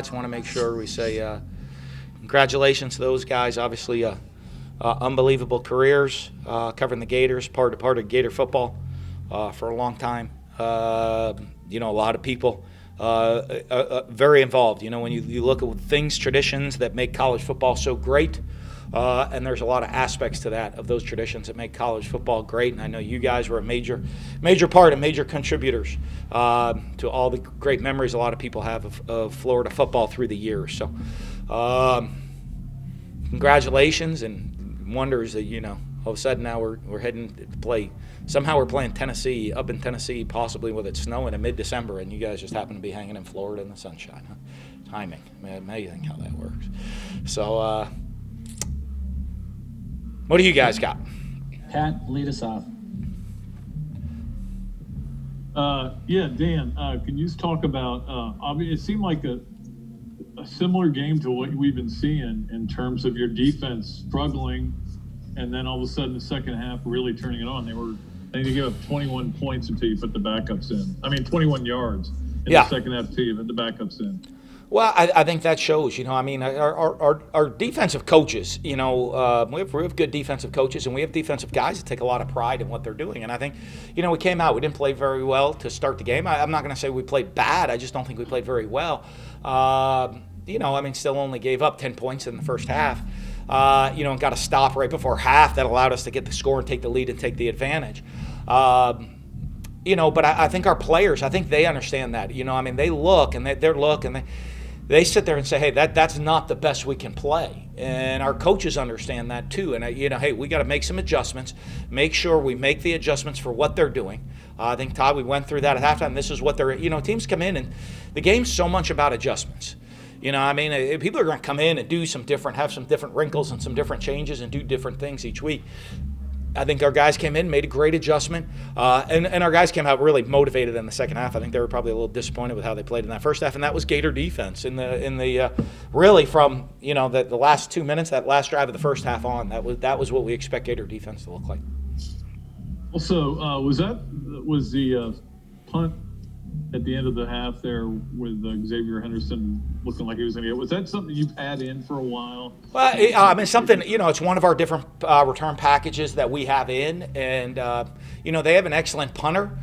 just want to make sure we say congratulations to those guys. Obviously, unbelievable careers covering the Gators, part of Gator football for a long time. A lot of people very involved. When you look at things, traditions that make college football so great, and there's a lot of aspects to that, of those traditions that make college football great. And I know you guys were a major part and major contributors to all the great memories a lot of people have of Florida football through the years. So congratulations, and wonders that, all of a sudden now we're heading to play. Somehow we're playing Tennessee, up in Tennessee, possibly with it snowing in mid-December, and you guys just happen to be hanging in Florida in the sunshine. Huh? Timing. Amazing how that works. So what do you guys got? Pat, lead us off. Dan, can you just talk about, it seemed like a similar game to what we've been seeing in terms of your defense struggling, and then all of a sudden the second half really turning it on. They gave up 21 points until you put the backups in. 21 yards in the second half until you put the backups in. Well, I think that shows, our defensive coaches, we have good defensive coaches, and we have defensive guys that take a lot of pride in what they're doing. And I think, we came out, we didn't play very well to start the game. I'm not going to say we played bad. I just don't think we played very well. Still only gave up 10 points in the first half, and got a stop right before half that allowed us to get the score and take the lead and take the advantage. But I think our players, I think they understand that. They look and they sit there and say, hey, that's not the best we can play. And our coaches understand that too. And, hey, we got to make some adjustments, make sure we make the adjustments for what they're doing. I think, Todd, we went through that at halftime. This is what they're, teams come in, and the game's so much about adjustments. People are going to come in and have some different wrinkles and some different changes and do different things each week. I think our guys came in, made a great adjustment, and our guys came out really motivated in the second half. I think they were probably a little disappointed with how they played in that first half, and that was Gator defense really from the last 2 minutes, that last drive of the first half on. That was what we expect Gator defense to look like. Also, was the punt at the end of the half there with Xavier Henderson looking like he was going to get? Was that something you've had in for a while? Well, something, it's one of our different return packages that we have in. And, they have an excellent punter.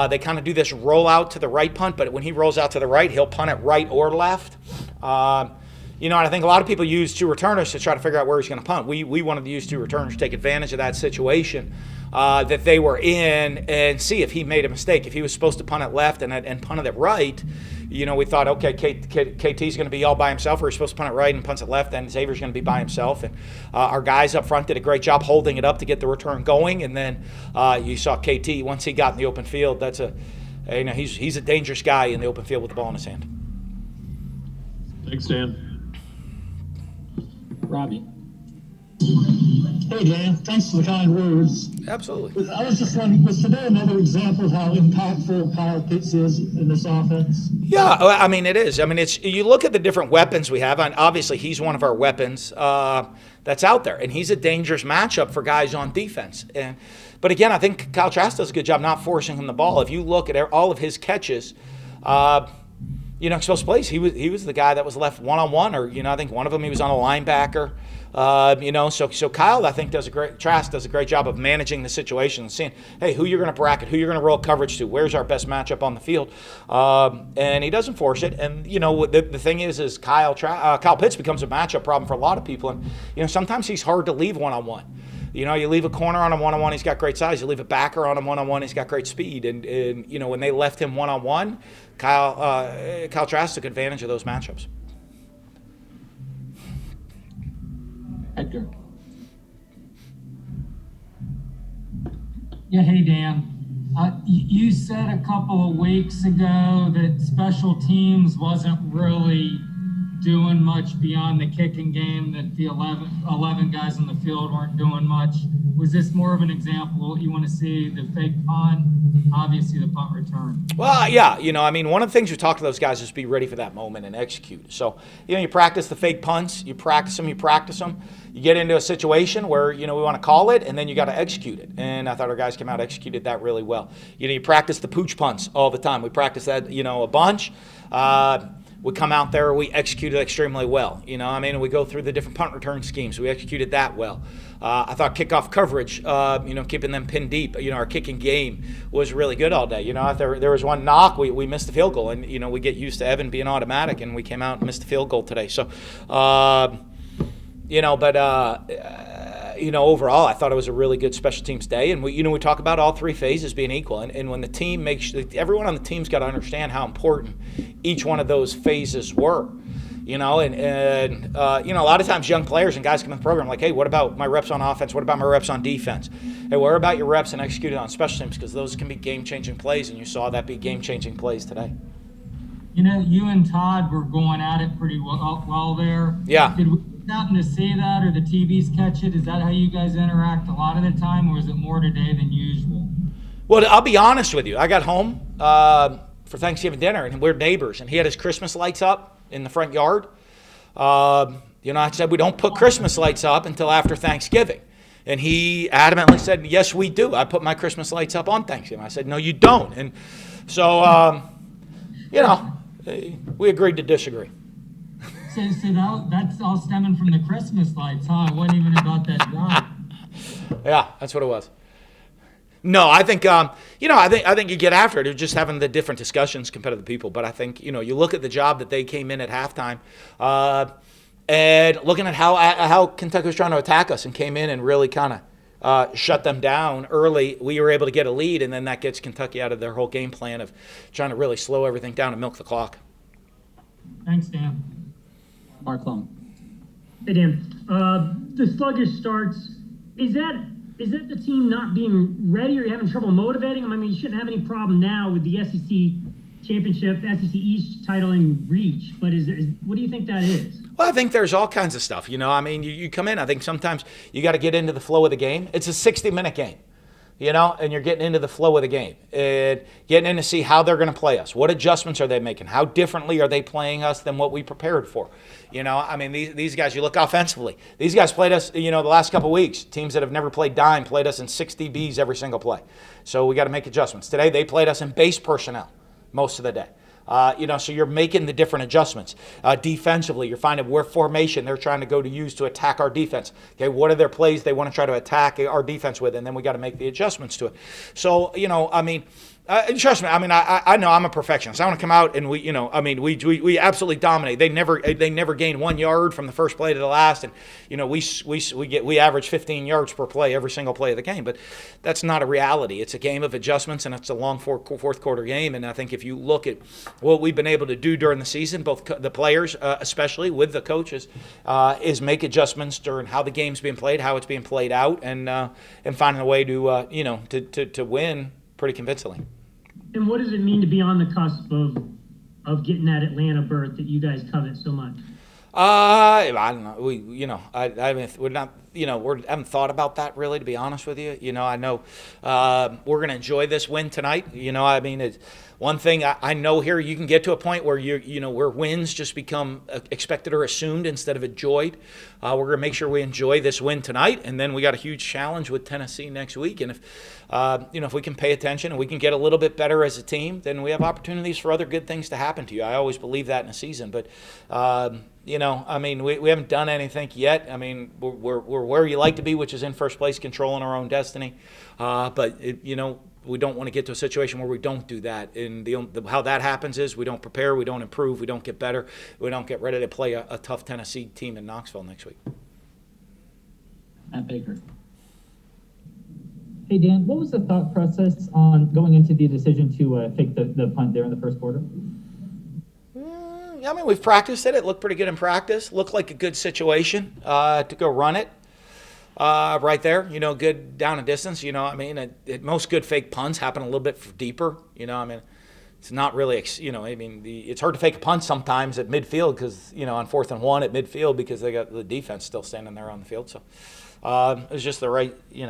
They kind of do this roll out to the right punt, but when he rolls out to the right, he'll punt it right or left. And I think a lot of people use two returners to try to figure out where he's going to punt. We wanted to use two returners to take advantage of that situation that they were in and see if he made a mistake. If he was supposed to punt it left and punted it right, we thought, okay, KT's going to be all by himself, or he's supposed to punt it right and punts it left, then Xavier's going to be by himself. And our guys up front did a great job holding it up to get the return going. And then you saw KT, once he got in the open field, he's a dangerous guy in the open field with the ball in his hand. Thanks, Dan. Robbie. Hey, Dan. Thanks for the kind words. Absolutely. I was just wondering, was today another example of how impactful Kyle Pitts is in this offense? Yeah, it is. It's, you look at the different weapons we have, and obviously he's one of our weapons that's out there, and he's a dangerous matchup for guys on defense. But again, I think Kyle Trask does a good job not forcing him the ball. If you look at all of his catches, exposed plays, he was the guy that was left one-on-one, or I think one of them he was on a linebacker. So Kyle, I think Trask does a great job of managing the situation and seeing, hey, who you're going to bracket, who you're going to roll coverage to, where's our best matchup on the field, and he doesn't force it. And the thing is Kyle Pitts becomes a matchup problem for a lot of people, and sometimes he's hard to leave one-on-one. You leave a corner on him one-on-one, he's got great size. You leave a backer on him one-on-one, he's got great speed. And when they left him one-on-one, Kyle Trask took advantage of those matchups. Edgar. Yeah, hey, Dan. You said a couple of weeks ago that special teams wasn't really doing much beyond the kicking game, that the 11 guys on the field weren't doing much. Was this more of an example? You want to see the fake punt, obviously the punt return? Well, yeah. One of the things we talk to those guys is be ready for that moment and execute. So, you practice the fake punts, you practice them. You get into a situation where, we want to call it, and then you got to execute it. And I thought our guys came out, executed that really well. You practice the pooch punts all the time. We practice that, a bunch. We come out there, we executed extremely well. You know, I mean, we go through the different punt return schemes. We executed that well. I thought kickoff coverage, keeping them pinned deep. You know, our kicking game was really good all day. You know, if there was one knock, we missed the field goal, and you know, we get used to Evan being automatic, and we came out and missed the field goal today. So, overall, I thought it was a really good special teams day. And we talk about all three phases being equal. And when the team makes, everyone on the team's got to understand how important each one of those phases were. You know, a lot of times young players and guys come in the program like, hey, what about my reps on offense? What about my reps on defense? Hey, what about your reps and executing on special teams? Because those can be game-changing plays, and you saw that be game-changing plays today. You know, you and Todd were going at it pretty well there. Yeah. Did we happen to see that, or the TVs catch it? Is that how you guys interact a lot of the time, or is it more today than usual? Well, I'll be honest with you. I got home for Thanksgiving dinner, and we're neighbors, and he had his Christmas lights up in the front yard. I said, we don't put Christmas lights up until after Thanksgiving. And he adamantly said, yes, we do. I put my Christmas lights up on Thanksgiving. I said, no, you don't. And so, we agreed to disagree. So that's all stemming from the Christmas lights, huh? It wasn't even about that job. Yeah, that's what it was. No, I think I think you get after it. It's just having the different discussions compared to the people. But I think you look at the job that they came in at halftime, and looking at how Kentucky was trying to attack us and came in and really kind of shut them down early. We were able to get a lead, and then that gets Kentucky out of their whole game plan of trying to really slow everything down and milk the clock. Thanks, Dan. Mark Lum. Hey, Dan. The sluggish starts, is that the team not being ready, or are you having trouble motivating them? I mean, you shouldn't have any problem now with the SEC championship, SEC East title in reach, but what do you think that is? Well, I think there's all kinds of stuff. You come in, I think sometimes you got to get into the flow of the game. It's a 60-minute game. And you're getting into the flow of the game and getting in to see how they're going to play us. What adjustments are they making? How differently are they playing us than what we prepared for? These guys, you look offensively. These guys played us, the last couple of weeks. Teams that have never played dime played us in 6 DBs every single play. So we got to make adjustments. Today, they played us in base personnel most of the day. So you're making the different adjustments. Defensively, you're finding where formation they're trying to go to use to attack our defense. Okay, what are their plays they want to try to attack our defense with, and then we got to make the adjustments to it. So, trust me. I know I'm a perfectionist. I want to come out and we absolutely dominate. They never gain 1 yard from the first play to the last, and we average 15 yards per play every single play of the game. But that's not a reality. It's a game of adjustments, and it's a long fourth quarter game. And I think if you look at what we've been able to do during the season, both the players, especially with the coaches, is make adjustments during how the game's being played, how it's being played out, and finding a way to win pretty convincingly. And what does it mean to be on the cusp of getting that Atlanta berth that you guys covet so much? I don't know. We haven't thought about that really, to be honest with you. I know we're going to enjoy this win tonight. It's one thing I know here. You can get to a point where where wins just become expected or assumed instead of enjoyed. We're going to make sure we enjoy this win tonight, and then we got a huge challenge with Tennessee next week. And if we can pay attention and we can get a little bit better as a team, then we have opportunities for other good things to happen to you. I always believe that in a season, but. We haven't done anything yet. We're where you like to be, which is in first place, controlling our own destiny. But we don't want to get to a situation where we don't do that. And how that happens is we don't prepare, we don't improve, we don't get better, we don't get ready to play a tough Tennessee team in Knoxville next week. Matt Baker. Hey, Dan, what was the thought process on going into the decision to fake the punt there in the first quarter? We've practiced it. It looked pretty good in practice. Looked like a good situation to go run it right there. Good down and distance. Most good fake punts happen a little bit deeper. It's not really. It's hard to fake a punt sometimes at midfield because on 4th and 1 at midfield because they got the defense still standing there on the field. So it was just the right. We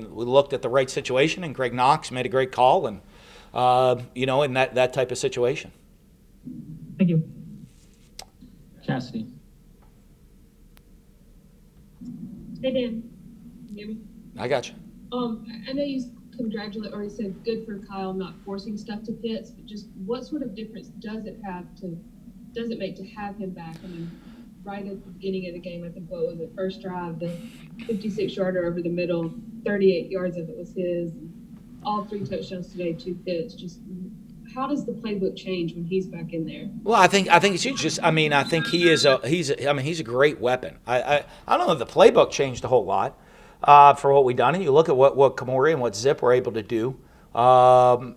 looked at the right situation, and Greg Knox made a great call, and in that type of situation. Thank you. Cassidy. Hey, Dan. Can you hear me? I got you. I know you congratulate, or you said good for Kyle not forcing stuff to Pitts, but just what sort of difference does it have to does it make to have him back? I mean, right at the beginning of the game, I think, what was it, first drive, the 56-yarder over the middle, 38 yards of it was his. All 3 touchdowns today, 2 picks. Just how does the playbook change when he's back in there? Well, I think it's huge. Just, I mean, I think he's a great weapon. I don't know if the playbook changed a whole lot for what we've done. And you look at what Kamori and what Zip were able to do. And,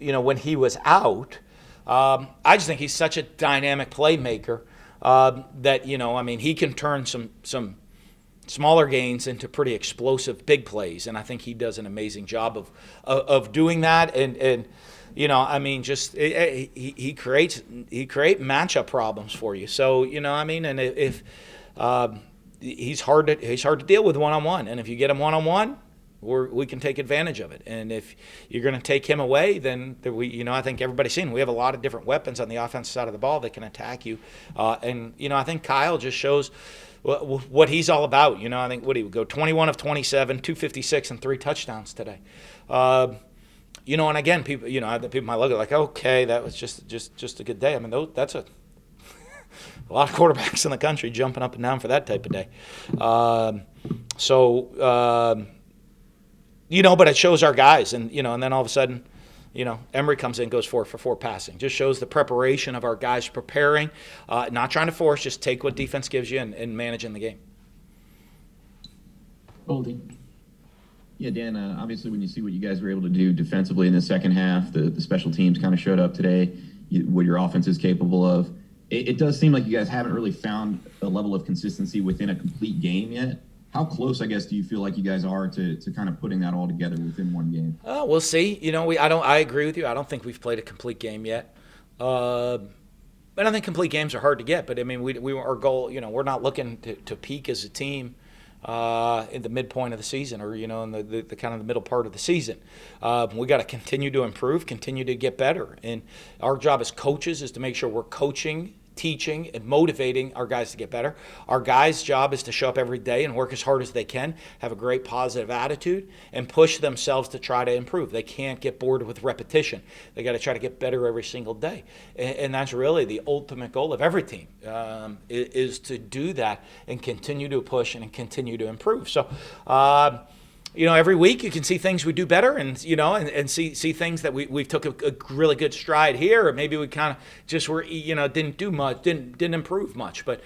when he was out, I just think he's such a dynamic playmaker that, he can turn some smaller gains into pretty explosive big plays. And I think he does an amazing job of doing that. And just he creates matchup problems for you. So, and if he's hard to deal with one-on-one. And if you get him one-on-one, we can take advantage of it. And if you're going to take him away, then I think everybody's seen we have a lot of different weapons on the offensive side of the ball that can attack you. I think Kyle just shows what he's all about. I think he would go 21 of 27, 256, and 3 touchdowns today. And again, people might look at it like, okay, that was just a good day. I mean, that's a lot of quarterbacks in the country jumping up and down for that type of day. But it shows our guys, and then all of a sudden, Emory comes in, goes 4 for 4 passing. Just shows the preparation of our guys preparing, not trying to force, just take what defense gives you and managing the game. Goldie. Yeah, Dan, obviously when you see what you guys were able to do defensively in the second half, the special teams kind of showed up today, what your offense is capable of. It does seem like you guys haven't really found a level of consistency within a complete game yet. How close, I guess, do you feel like you guys are to kind of putting that all together within one game? We'll see. I agree with you. I don't think we've played a complete game yet. I don't think complete games are hard to get, but I mean, our goal, we're not looking to peak as a team in the midpoint of the season, or in the kind of the middle part of the season. We got to continue to improve, continue to get better, and our job as coaches is to make sure we're coaching, teaching, and motivating our guys to get better. Our guys' job is to show up every day and work as hard as they can, have a great positive attitude, and push themselves to try to improve. They can't get bored with repetition. They got to try to get better every single day. And that's really the ultimate goal of every team, is to do that and continue to push and continue to improve. So, every week you can see things we do better, and see things that we took a really good stride here, or maybe we kind of just were didn't do much, didn't improve much, but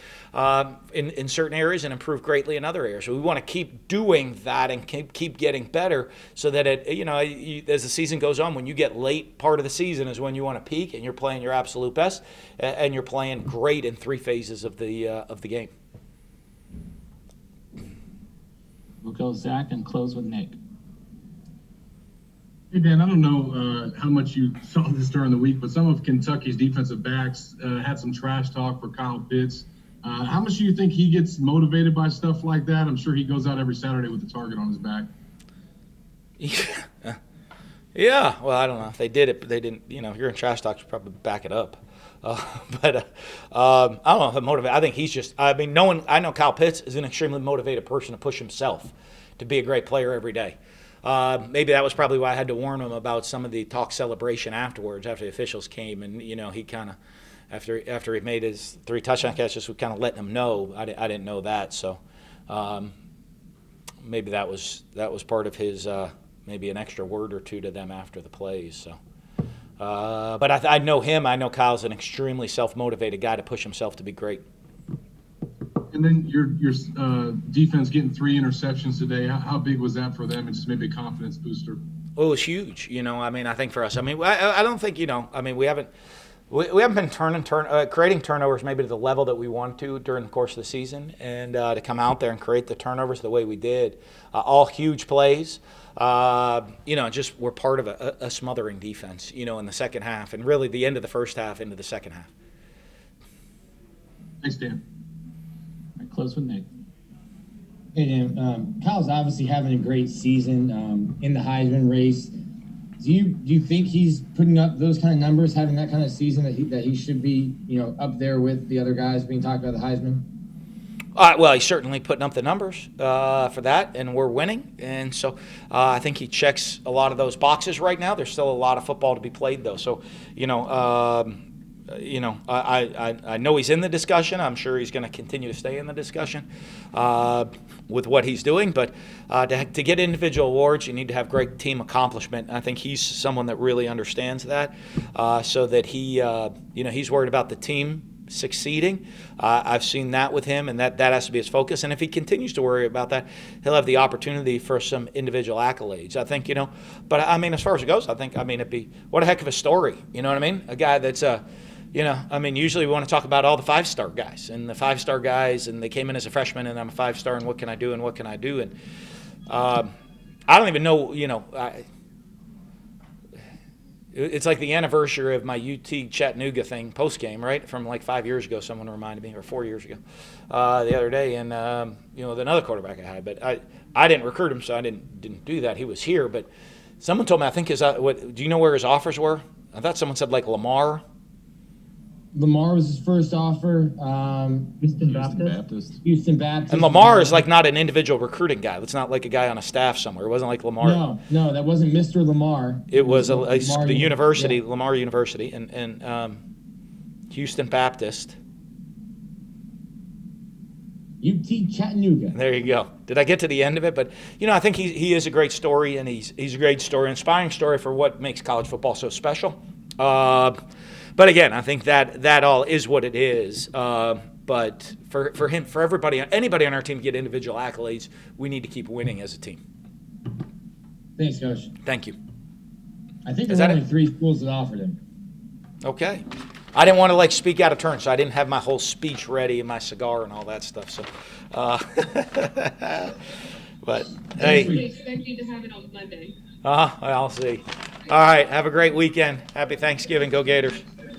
in certain areas and improve greatly in other areas. So we want to keep doing that and keep getting better, so that as the season goes on, when you get late part of the season is when you want to peak and you're playing your absolute best and you're playing great in 3 phases of the game. We'll go Zach and close with Nick. Hey, Dan, I don't know how much you saw this during the week, but some of Kentucky's defensive backs had some trash talk for Kyle Pitts. How much do you think he gets motivated by stuff like that? I'm sure he goes out every Saturday with a target on his back. Yeah, well, I don't know. If they did it, but they didn't. If you're in trash talk, you probably back it up. I don't know if it motivates. I think he's just. I know Kyle Pitts is an extremely motivated person to push himself to be a great player every day. Maybe that was probably why I had to warn him about some of the talk celebration afterwards, after the officials came, and he kind of, after he made his 3 touchdown catches, we kind of letting him know. I didn't know that, so maybe that was part of his maybe an extra word or two to them after the plays. So. But I know him. I know Kyle's an extremely self-motivated guy to push himself to be great. And then your defense getting 3 interceptions today, how big was that for them? And just maybe a confidence booster? Well, it was huge. I think for us, I don't think, we haven't been creating turnovers maybe to the level that we want to during the course of the season, and to come out there and create the turnovers the way we did, all huge plays. Just we're part of a smothering defense, in the second half, and really the end of the first half into the second half. Thanks, Dan. All right, close with Nick. Hey, Dan. Kyle's obviously having a great season in the Heisman race. Do you think he's putting up those kind of numbers, having that kind of season that he should be, up there with the other guys being talked about the Heisman? Well, he's certainly putting up the numbers for that, and we're winning. And so I think he checks a lot of those boxes right now. There's still a lot of football to be played, though. So, I know he's in the discussion. I'm sure he's going to continue to stay in the discussion with what he's doing. But to get individual awards, you need to have great team accomplishment. And I think he's someone that really understands that, so that he's worried about the team succeeding. I've seen that with him, and that has to be his focus. And if he continues to worry about that, he'll have the opportunity for some individual accolades. I think, but I mean, as far as it goes, it'd be, what a heck of a story. You know what I mean? A guy that's usually we want to talk about all the 5-star guys and the 5-star guys, and they came in as a freshman, and I'm a 5-star, and what can I do, and what can I do? And I don't even know, it's like the anniversary of my UT Chattanooga thing, Postgame, right? From like 5 years ago, someone reminded me, or 4 years ago, the other day, and with another quarterback I had. But I didn't recruit him, so I didn't do that. He was here, but someone told me, I think do you know where his offers were? I thought someone said like Lamar. Lamar was his first offer. Houston Baptist. Houston Baptist. And Lamar is like not an individual recruiting guy. It's not like a guy on a staff somewhere. It wasn't like Lamar. No, that wasn't Mr. Lamar. It was the university, yeah. Lamar University, and Houston Baptist. UT Chattanooga. There you go. Did I get to the end of it? But I think he is a great story, and he's a great story, inspiring story for what makes college football so special. But again, I think that all is what it is. But for him, for anybody on our team to get individual accolades, we need to keep winning as a team. Thanks, Coach. Thank you. I think there's only 3 schools that offered him. Okay. I didn't want to speak out of turn, so I didn't have my whole speech ready and my cigar and all that stuff. So, but hey. We expect you to have it on Monday. I'll see. All right. Have a great weekend. Happy Thanksgiving. Go Gators.